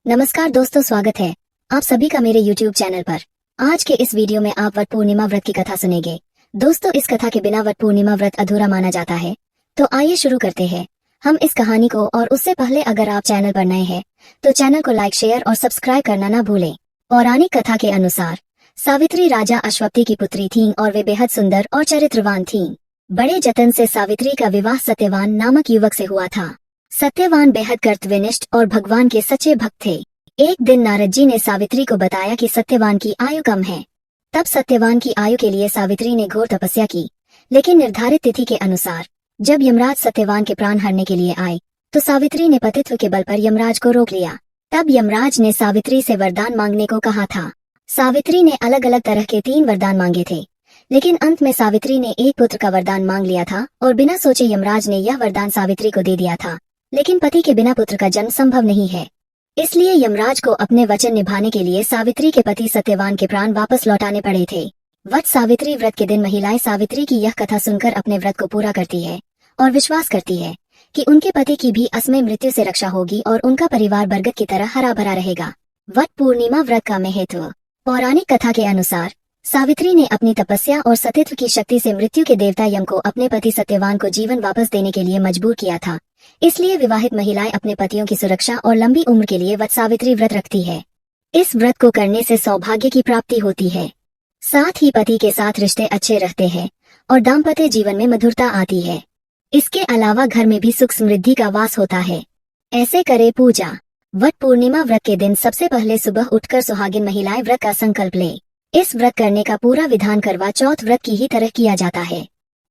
नमस्कार दोस्तों, स्वागत है आप सभी का मेरे YouTube चैनल पर। आज के इस वीडियो में आप वट पूर्णिमा व्रत की कथा सुनेंगे। दोस्तों, इस कथा के बिना वट पूर्णिमा व्रत अधूरा माना जाता है। तो आइए शुरू करते हैं हम इस कहानी को। और उससे पहले अगर आप चैनल पर नए हैं तो चैनल को लाइक, शेयर और सब्सक्राइब करना ना भूलें। पौराणिक कथा के अनुसार सावित्री राजा अश्वपति की पुत्री थीं और वे बेहद सुंदर और चरित्रवान थीं। बड़े जतन से सावित्री का विवाह सत्यवान नामक युवक से हुआ था। सत्यवान बेहद कर्तव्यनिष्ठ और भगवान के सच्चे भक्त थे। एक दिन नारद जी ने सावित्री को बताया कि सत्यवान की आयु कम है। तब सत्यवान की आयु के लिए सावित्री ने घोर तपस्या की, लेकिन निर्धारित तिथि के अनुसार जब यमराज सत्यवान के प्राण हरने के लिए आए तो सावित्री ने पतित्व के बल पर यमराज को रोक लिया। तब यमराज ने सावित्री से वरदान मांगने को कहा था। सावित्री ने अलग अलग तरह के 3 वरदान मांगे थे, लेकिन अंत में सावित्री ने एक पुत्र का वरदान मांग लिया था और बिना सोचे यमराज ने यह वरदान सावित्री को दे दिया था। लेकिन पति के बिना पुत्र का जन्म संभव नहीं है, इसलिए यमराज को अपने वचन निभाने के लिए सावित्री के पति सत्यवान के प्राण वापस लौटाने पड़े थे। वट सावित्री व्रत के दिन महिलाएं सावित्री की यह कथा सुनकर अपने व्रत को पूरा करती है और विश्वास करती है कि उनके पति की भी असमय मृत्यु से रक्षा होगी और उनका परिवार बरगद की तरह हरा भरा रहेगा। वट पूर्णिमा व्रत का महत्व। पौराणिक कथा के अनुसार सावित्री ने अपनी तपस्या और सतीत्व की शक्ति से मृत्यु के देवता यम को अपने पति सत्यवान को जीवन वापस देने के लिए मजबूर किया था। इसलिए विवाहित महिलाएं अपने पतियों की सुरक्षा और लंबी उम्र के लिए वट सावित्री व्रत रखती है। इस व्रत को करने से सौभाग्य की प्राप्ति होती है, साथ ही पति के साथ रिश्ते अच्छे रहते हैं और दाम्पत्य जीवन में मधुरता आती है। इसके अलावा घर में भी सुख समृद्धि का वास होता है। ऐसे करे पूजा। वट पूर्णिमा व्रत के दिन सबसे पहले सुबह उठकर सुहागिन महिलाएं व्रत का संकल्प ले। इस व्रत करने का पूरा विधान करवा चौथ व्रत की ही तरह किया जाता है।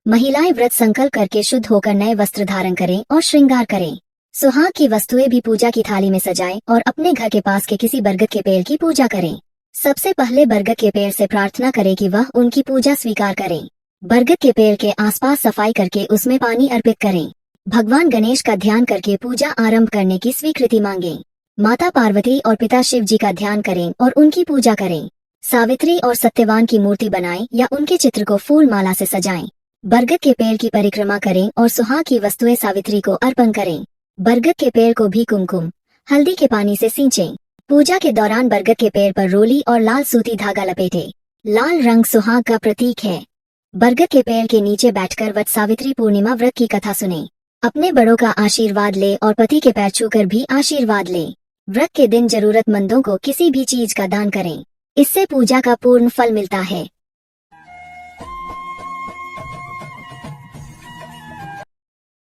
महिलाएं व्रत संकल्प करके शुद्ध होकर नए वस्त्र धारण करें और श्रृंगार करें। सुहाग की वस्तुएं भी पूजा की थाली में सजाएं और अपने घर के पास के किसी बरगद के पेड़ की पूजा करें। सबसे पहले बरगद के पेड़ से प्रार्थना करें कि वह उनकी पूजा स्वीकार करें। बरगद के पेड़ के आसपास सफाई करके उसमें पानी अर्पित करें। भगवान गणेश का ध्यान करके पूजा आरंभ करने की स्वीकृति मांगें। माता पार्वती और पिता शिव जी का ध्यान करें और उनकी पूजा करें। सावित्री और सत्यवान की मूर्ति बनाएं या उनके चित्र को फूल माला से सजाएं। बरगद के पेड़ की परिक्रमा करें और सुहाग की वस्तुएं सावित्री को अर्पण करें। बरगद के पेड़ को भी कुमकुम हल्दी के पानी से सींचें। पूजा के दौरान बरगद के पेड़ पर रोली और लाल सूती धागा लपेटें। लाल रंग सुहाग का प्रतीक है। बरगद के पेड़ के नीचे बैठकर वट सावित्री पूर्णिमा व्रत की कथा सुनें। अपने बड़ों का आशीर्वाद ले और पति के पैर छूकर भी आशीर्वाद ले। व्रत के दिन जरूरतमंदों को किसी भी चीज का दान करें, इससे पूजा का पूर्ण फल मिलता है।